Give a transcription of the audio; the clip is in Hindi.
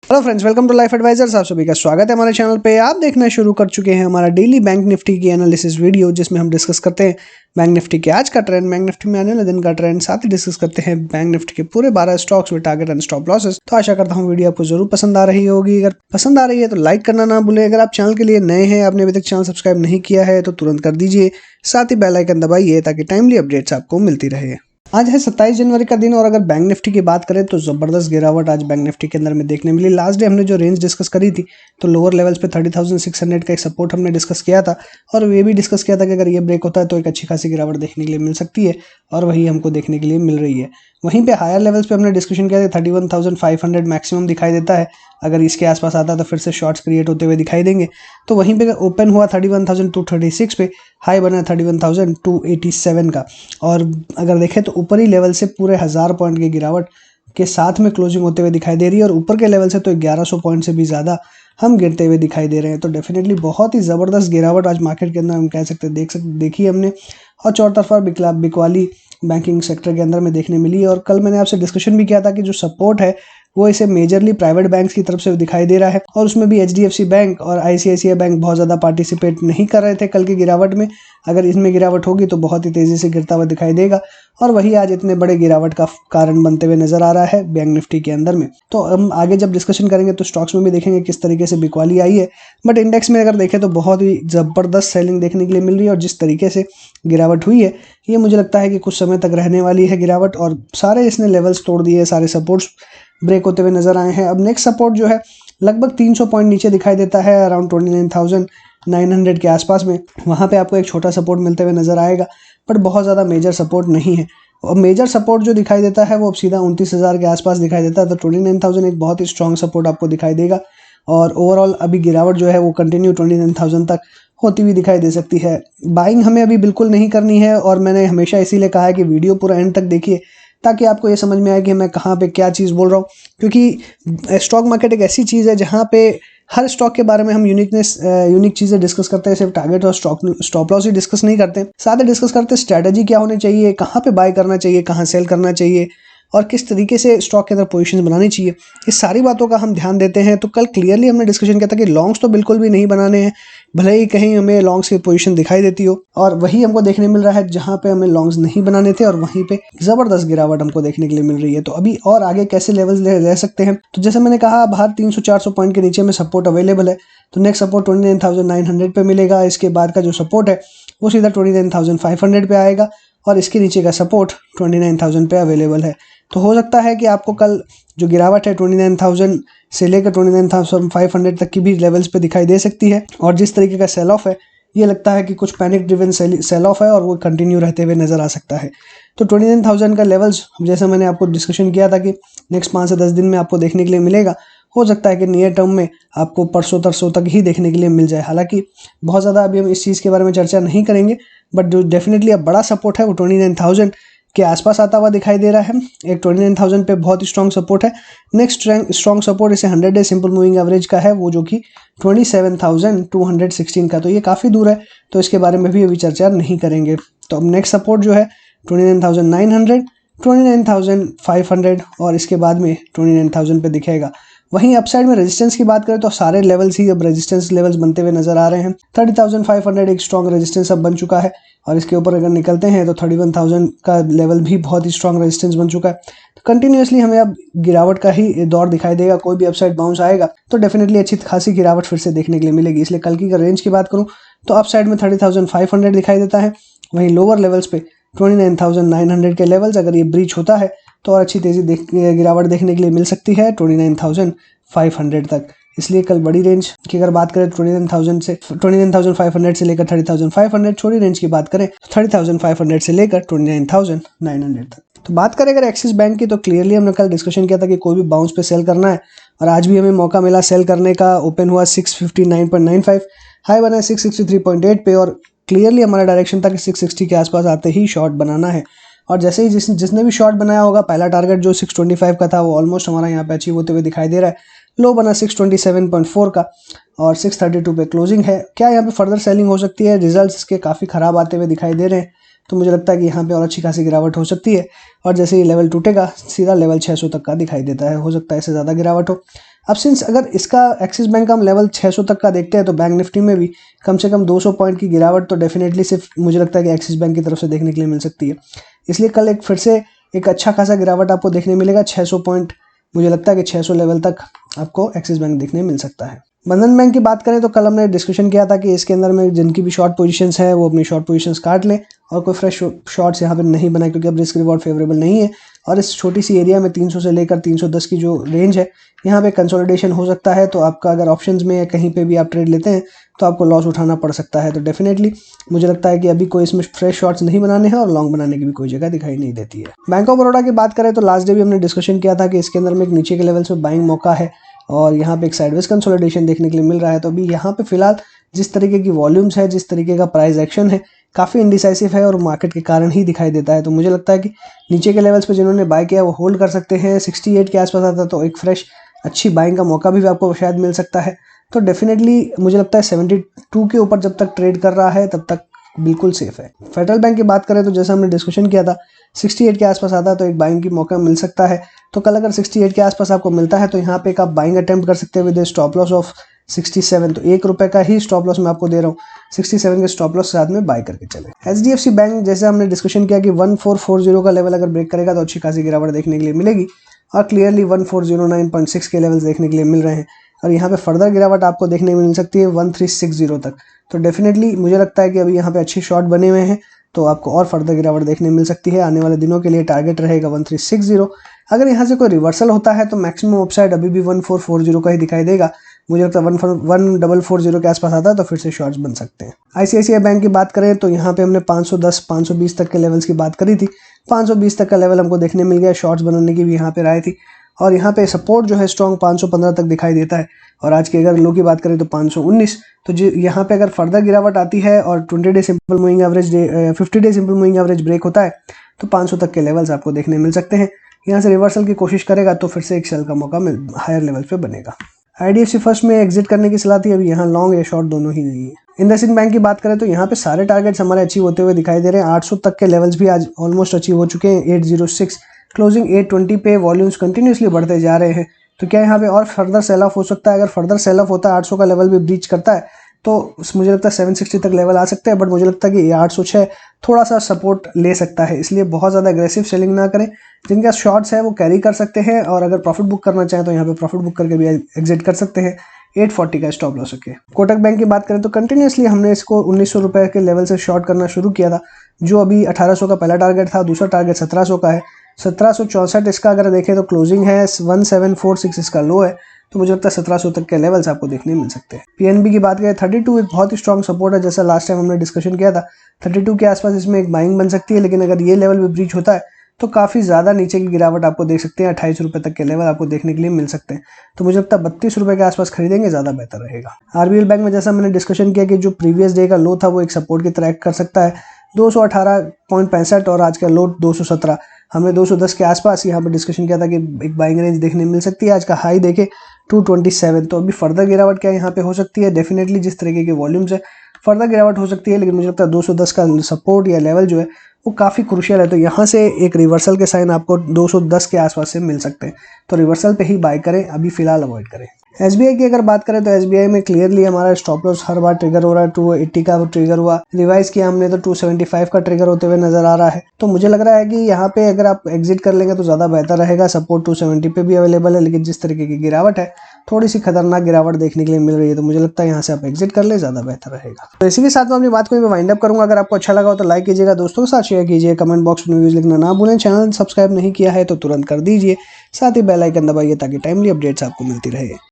Hello friends, welcome to life advisors. आप सभी का स्वागत है हमारे चैनल पे। आप देखना शुरू कर चुके हैं हमारा डेली बैंक निफ्टी की एनालिसिस वीडियो, जिसमें हम डिस्कस करते हैं बैंक निफ्टी के आज का ट्रेंड, बैंक निफ्टी में आने वाले दिन का ट्रेंड, साथ ही डिस्कस करते हैं बैंक निफ्टी के पूरे 12 स्टॉक्स में टारगेट एंड स्टॉप लॉसेस। तो आशा करता हूँ वीडियो आपको जरूर पसंद आ रही होगी। अगर पसंद आ रही है तो लाइक करना ना भूलें। अगर आप चैनल के लिए नए हैं, आपने अभी तक चैनल सब्सक्राइब नहीं किया है तो तुरंत कर दीजिए। साथ ही बेल आइकन दबाइए ताकि टाइमली अपडेट्स आपको मिलती रहे। आज है 27 जनवरी का दिन और अगर बैंक निफ्टी की बात करें तो जबरदस्त गिरावट आज बैंक निफ्टी के अंदर में देखने मिली। लास्ट डे हमने जो रेंज डिस्कस करी थी तो लोअर लेवल्स पे 30,600 का एक सपोर्ट हमने डिस्कस किया था और ये भी डिस्कस किया था कि अगर ये ब्रेक होता है तो एक अच्छी खासी गिरावट देखने के लिए मिल सकती है और वही हमको देखने के लिए मिल रही है। वहीं पे हायर लेवल्स पे हमने डिस्कशन किया था 31,500 मैक्सिमम दिखाई देता है। अगर इसके आसपास आता है तो फिर से शॉर्ट्स क्रिएट होते हुए दिखाई देंगे। तो वहीं पे ओपन हुआ 31,236 पे, हाई बना 31,287 का। और अगर देखें तो ऊपरी लेवल से पूरे 1000 पॉइंट की गिरावट के साथ में क्लोजिंग होते हुए दिखाई दे रही है और ऊपर के लेवल से तो 1100 पॉइंट से भी ज़्यादा हम गिरते हुए दिखाई दे रहे हैं। तो डेफिनेटली बहुत ही ज़बरदस्त गिरावट आज मार्केट के अंदर हम कह सकते हैं देखी हमने और चौतरफा बिकवाली बैंकिंग सेक्टर के अंदर में देखने मिली है। और कल मैंने आपसे डिस्कशन भी किया था कि जो सपोर्ट है वो इसे मेजरली प्राइवेट बैंक्स की तरफ से दिखाई दे रहा है और उसमें भी एचडीएफसी बैंक और आईसीआईसीआई बैंक बहुत ज़्यादा पार्टिसिपेट नहीं कर रहे थे कल की गिरावट में। अगर इसमें गिरावट होगी तो बहुत ही तेज़ी से गिरता हुआ दिखाई देगा और वही आज इतने बड़े गिरावट का कारण बनते हुए नजर आ रहा है बैंक निफ्टी के अंदर में। तो हम आगे जब डिस्कशन करेंगे तो स्टॉक्स में भी देखेंगे किस तरीके से बिकवाली आई है, बट इंडेक्स में अगर देखें तो बहुत ही ज़बरदस्त सेलिंग देखने के लिए मिल रही है और जिस तरीके से गिरावट हुई है ये मुझे लगता है कि कुछ समय तक रहने वाली है गिरावट और सारे इसने लेवल्स तोड़ दिए, सारे सपोर्ट्स ब्रेक होते हुए नजर आए हैं। अब नेक्स्ट सपोर्ट जो है लगभग 300 पॉइंट नीचे दिखाई देता है, अराउंड 29,900 के आसपास में। वहाँ पे आपको एक छोटा सपोर्ट मिलते हुए नजर आएगा बट बहुत ज़्यादा मेजर सपोर्ट नहीं है। और मेजर सपोर्ट जो दिखाई देता है वो अब सीधा 29,000 के आसपास दिखाई देता है। तो 29,000 एक बहुत ही स्ट्रॉन्ग सपोर्ट आपको दिखाई देगा और ओवरऑल अभी गिरावट जो है वो कंटिन्यू 29,000 तक होती हुई दिखाई दे सकती है। बाइंग हमें अभी बिल्कुल नहीं करनी है और मैंने हमेशा इसीलिए कहा है कि वीडियो पूरा एंड तक देखिए ताकि आपको ये समझ में आए कि मैं कहाँ पे क्या चीज़ बोल रहा हूँ। क्योंकि स्टॉक मार्केट एक ऐसी चीज़ है जहाँ पे हर स्टॉक के बारे में हम यूनिक चीज़ें डिस्कस करते हैं। सिर्फ टारगेट और स्टॉप लॉस ही डिस्कस नहीं करते, साथ ही डिस्कस करते हैं स्ट्रैटेजी क्या होनी चाहिए, कहाँ पे बाय करना चाहिए, कहाँ सेल करना चाहिए और किस तरीके से स्टॉक के अंदर पोजीशन बनानी चाहिए। इस सारी बातों का हम ध्यान देते हैं। तो कल क्लियरली हमने डिस्कशन किया था कि लॉन्ग्स तो बिल्कुल भी नहीं बनाने हैं, भले ही कहीं हमें लॉन्ग्स की पोजीशन दिखाई देती हो। और वही हमको देखने मिल रहा है जहाँ पे हमें लॉन्ग्स नहीं बनाने थे और वहीं पे जबरदस्त गिरावट हमको देखने के लिए मिल रही है। तो अभी और आगे कैसे लेवल्स ले सकते हैं, तो जैसे मैंने कहा बाहर 300-400 पॉइंट के नीचे में सपोर्ट अवेलेबल है। तो नेक्स्ट सपोर्ट 29,900 पे मिलेगा। इसके बाद का जो सपोर्ट है वो सीधा 29,500 पे आएगा और इसके नीचे का सपोर्ट 29,000 पे अवेलेबल है। तो हो सकता है कि आपको कल जो गिरावट है 29,000 से लेकर 29,500 तक की भी लेवल्स पे दिखाई दे सकती है। और जिस तरीके का सेल ऑफ है ये लगता है कि कुछ पैनिक ड्रिवन सेल ऑफ है और वो कंटिन्यू रहते हुए नजर आ सकता है। तो 29,000 का लेवल्स जैसे मैंने आपको डिस्कशन किया था कि नेक्स्ट 5 से 10 दिन में आपको देखने के लिए मिलेगा। हो सकता है कि नियर टर्म में आपको परसों तरसों तक ही देखने के लिए मिल जाए। हालांकि बहुत ज़्यादा अभी हम इस चीज़ के बारे में चर्चा नहीं करेंगे, बट जो डेफिनेटली अब बड़ा सपोर्ट है वो 29,000 के आसपास आता हुआ दिखाई दे रहा है। एक 29,000 पे बहुत ही स्ट्रॉन्ग सपोर्ट है। नेक्स्ट स्ट्रॉन्ग सपोर्ट इसे 100 डे सिंपल मूविंग एवरेज का है, वो जो कि 27,216 का। तो ये काफ़ी दूर है तो इसके बारे में भी अभी चर्चा नहीं करेंगे। तो अब नेक्स्ट सपोर्ट जो है 29,900, 29,500 और इसके बाद में 29,000 पे दिखेगा। वहीं अपसाइड में रेजिस्टेंस की बात करें तो सारे लेवल्स ही अब रेजिस्टेंस लेवल्स बनते हुए नजर आ रहे हैं। 30,500 एक स्ट्रॉन्ग रेजिस्टेंस अब बन चुका है और इसके ऊपर अगर निकलते हैं तो 31,000 का लेवल भी बहुत ही स्ट्रॉन्ग रेजिस्टेंस बन चुका है। तो कंटिन्यूसली हमें अब गिरावट का ही दौर दिखाई देगा। कोई भी अपसाइड बाउंस आएगा तो डेफिनेटली अच्छी खासी गिरावट फिर से देखने के लिए मिलेगी। इसलिए कल की रेंज की बात करूँ तो अपसाइड में 30,500 दिखाई देता है। वहीं लोअर लेवल्स पे 29,900 के लेवल्स अगर ये ब्रीच होता है तो और अच्छी तेज़ी गिरावट देखने के लिए मिल सकती है 29,500 तक। इसलिए कल बड़ी रेंज की अगर बात करें 29,500 से लेकर 30,500, छोटी रेंज की बात करें तो 30,500 से लेकर 29,900 तक। तो बात करें अगर एक्सिस बैंक की तो क्लियरली हमने कल डिस्कशन किया था कि कोई भी बाउंस पे सेल करना है और आज भी हमें मौका मिला सेल करने का। ओपन हुआ 659.95, हाई बना 663.8 पे और क्लियरली हमारा डायरेक्शन था कि 660 के आसपास आते ही शॉर्ट बनाना है। और जैसे ही जिसने भी शॉर्ट बनाया होगा, पहला टारगेट जो 625 का था वो ऑलमोस्ट हमारा यहाँ पे अचीव होते हुए दिखाई दे रहा है। लो बना 627.4 का और 632 पे क्लोजिंग है। क्या यहाँ पे फर्दर सेलिंग हो सकती है? रिजल्ट्स इसके काफ़ी ख़राब आते हुए दिखाई दे रहे हैं तो मुझे लगता है कि यहाँ पे और अच्छी खासी गिरावट हो सकती है और जैसे ही लेवल टूटेगा सीधा लेवल 600 तक का दिखाई देता है। हो सकता है इससे ज़्यादा गिरावट हो। अब सिंस अगर इसका एक्सिस बैंक का हम लेवल 600 तक का देखते हैं तो बैंक निफ्टी में भी कम से कम 200 पॉइंट की गिरावट तो डेफिनेटली सिर्फ मुझे लगता है कि एक्सिस बैंक की तरफ से देखने के लिए मिल सकती है। इसलिए कल एक फिर से एक अच्छा खासा गिरावट आपको देखने मिलेगा 600 पॉइंट। मुझे लगता है कि 600 लेवल तक आपको एक्सिस बैंक देखने मिल सकता है। बंधन बैंक की बात करें तो कल हमने डिस्कशन किया था कि इसके अंदर में जिनकी भी शॉर्ट पोजीशंस है वो अपनी शॉर्ट पोजीशंस काट लें और कोई फ्रेश शॉर्ट्स यहाँ पे नहीं बनाए, क्योंकि अब रिस्क रिवॉर्ड फेवरेबल नहीं है और इस छोटी सी एरिया में 300 से लेकर 310 की जो रेंज है यहाँ पे कंसोलिडेशन हो सकता है। तो आपका अगर ऑप्शंस में या कहीं पे भी आप ट्रेड लेते हैं तो आपको लॉस उठाना पड़ सकता है। तो डेफिनेटली मुझे लगता है कि अभी कोई इसमें फ्रेश शॉर्ट्स नहीं बनाने हैं और लॉन्ग बनाने की भी कोई जगह दिखाई नहीं देती है। बैंक ऑफ बड़ौदा की बात करें तो लास्ट डे भी हमने डिस्कशन किया था कि इसके अंदर में एक नीचे के लेवल्स में बाइंग मौका है और यहाँ पे एक साइडवेज कंसोलिडेशन देखने के लिए मिल रहा है। तो अभी यहाँ पे फिलहाल जिस तरीके की वॉल्यूम्स है, जिस तरीके का प्राइस एक्शन है, काफ़ी इंडिसाइसिव है और मार्केट के कारण ही दिखाई देता है। तो मुझे लगता है कि नीचे के लेवल्स पे जिन्होंने बाय किया वो होल्ड कर सकते हैं। 68 के आसपास आता तो एक फ्रेश अच्छी बाइंग का मौका भी आपको शायद मिल सकता है। तो डेफिनेटली मुझे लगता है 72 के ऊपर जब तक ट्रेड कर रहा है तब तक बिल्कुल सेफ है। फेडरल बैंक की बात करें तो जैसा हमने डिस्कशन किया था 68 के आसपास आता है तो एक बाइंग की मौका मिल सकता है। तो कल अगर 68 के आसपास आपको मिलता है तो यहाँ पे एक आप बाइंग अटेम्प्ट कर सकते हैं विद स्टॉप लॉस ऑफ 67। तो ₹1 का ही स्टॉप लॉस मैं आपको दे रहा हूँ, 67 के स्टॉप लॉस के साथ में बाय करके चले। HDFC बैंक जैसे हमने डिस्कशन किया कि 1440 का लेवल अगर ब्रेक करेगा तो अच्छी खासी गिरावट देखने के लिए मिलेगी और क्लियरली 1409.6 के लेवल्स देखने के लिए मिल रहे हैं और यहाँ पे फर्दर गिरावट आपको देखने को मिल सकती है 1360 तक। तो डेफिनेटली मुझे लगता है कि अभी यहाँ पे अच्छी शॉर्ट बने हुए हैं तो आपको और फर्दर गिरावट देखने मिल सकती है। आने वाले दिनों के लिए टारगेट रहेगा 1360। अगर यहाँ से कोई रिवर्सल होता है तो मैक्सिमम अपसाइड अभी भी 1440 का ही दिखाई देगा। मुझे लगता है 1440 के आसपास आता है तो फिर से शॉर्ट्स बन सकते हैं। ICICI बैंक की बात करें तो यहाँ पे हमने 510 520 तक के लेवल्स की बात करी थी। 520 तक का लेवल हमको देखने मिल गया, शॉर्ट्स बनाने की भी यहाँ पे राय थी और यहाँ पे सपोर्ट जो है स्ट्रॉन्ग 515 तक दिखाई देता है और आज की अगर लो की बात करें तो 519। तो यहाँ पे अगर फर्दर गिरावट आती है और 20 day simple moving average 50 day simple moving average break होता है तो 500 तक के लेवल्स आपको देखने मिल सकते हैं। यहाँ से रिवर्सल की कोशिश करेगा तो फिर से एक सेल का मौका हायर लेवल पे बनेगा। IDFC फर्स्ट में एग्जिट करने की सलाह थी, अभी यहाँ लॉन्ग या शॉर्ट दोनों ही नहीं है। इंडसइंड बैंक की बात करें तो यहाँ पे सारे टारगेट्स हमारे अचीव होते हुए दिखाई दे रहे हैं। 800 तक के लेवल्स भी आज ऑलमोस्ट अचीव हो चुके हैं। 806 क्लोजिंग 820 पे वॉल्यूम्स कंटिन्यूसली बढ़ते जा रहे हैं। तो क्या यहाँ पे और फर्दर सेल ऑफ हो सकता है? अगर फर्दर सेल ऑफ होता है 800 का लेवल भी ब्रीच करता है तो मुझे लगता है 760 तक लेवल आ सकते हैं, बट मुझे लगता है कि ये 806 थोड़ा सा सपोर्ट ले सकता है। इसलिए बहुत ज़्यादा एग्रेसिव सेलिंग ना करें। जिनके शॉर्ट्स है वो कैरी कर सकते हैं और अगर प्रॉफिट बुक करना चाहें तो यहाँ पे प्रॉफिट बुक करके भी एग्जिट कर सकते हैं। 840 का स्टॉप लॉस रखे। कोटक बैंक की बात करें तो कंटिन्यूसली हमने इसको 1900 रुपये के लेवल से शॉर्ट करना शुरू किया था, जो अभी 1800 का पहला टारगेट था, दूसरा टारगेट 1700 का है। 1764 इसका अगर देखें तो क्लोजिंग है, 1746 इसका लो है। तो मुझे लगता है 1700 तक के लेवल्स आपको देखने मिल सकते हैं। PNB की बात करें 32 एक बहुत ही स्ट्रॉन्ग सपोर्ट है, जैसा लास्ट टाइम हमने डिस्कशन किया था। 32 के आसपास इसमें एक बाइंग बन सकती है, लेकिन अगर ये लेवल भी ब्रीच होता है तो काफ़ी ज़्यादा नीचे की गिरावट आपको देख सकते हैं। 28 रुपये तक के लेवल आपको देखने के लिए मिल सकते हैं। तो मुझे लगता है 32 रुपये के आसपास खरीदेंगे ज़्यादा बेहतर रहेगा। RBL बैंक में जैसा मैंने डिस्कशन किया कि जो प्रीवियस डे का लो था वो एक सपोर्ट की तरह एक्ट कर सकता है। 218.65 और आज का लो 217। हमने 210 के आसपास यहाँ पर डिस्कशन किया था कि एक बाइंग रेंज देखने मिल सकती है। आज का हाई देखे 227। तो अभी फर्दर गिरावट क्या यहाँ पे हो सकती है? डेफिनेटली जिस तरीके के वॉल्यूम्स है फर्दर गिरावट हो सकती है, लेकिन मुझे लगता है 210 का सपोर्ट या लेवल जो है वो काफ़ी क्रूशियल है। तो यहाँ से एक रिवर्सल के साइन आपको 210 के आसपास से मिल सकते हैं। तो रिवर्सल पे ही बाय करें, अभी फिलहाल अवॉइड करें। SBI की अगर बात करें तो SBI में क्लियरली हमारा स्टॉप लॉस हर बार ट्रिगर हो रहा है। 280 का ट्रिगर हुआ, रिवाइज किया हमने तो 275 का ट्रिगर होते हुए नजर आ रहा है। तो मुझे लग रहा है कि यहाँ पे अगर आप एग्जिट कर लेंगे तो ज़्यादा बेहतर रहेगा। सपोर्ट 270 पे भी अवेलेबल है, लेकिन जिस तरीके की गिरावट है, थोड़ी सी खतरनाक गिरावट देखने के लिए मिल रही है, तो मुझे लगता है यहाँ से आप एग्जिट कर ले, ज़्यादा बेहतर रहेगा। तो इसी के साथ मैं अपनी बात को वाइंड अप करूँगा। अगर आपको अच्छा लगा हो तो लाइक कीजिएगा, दोस्तों के साथ शेयर कीजिए, कमेंट बॉक्स में व्यूज लिखना ना भूलें। चैनल सब्सक्राइब नहीं किया है तो तुरंत कर दीजिए, साथ ही बेल आइकन दबाइए ताकि टाइमली अपडेट्स आपको मिलती रहे।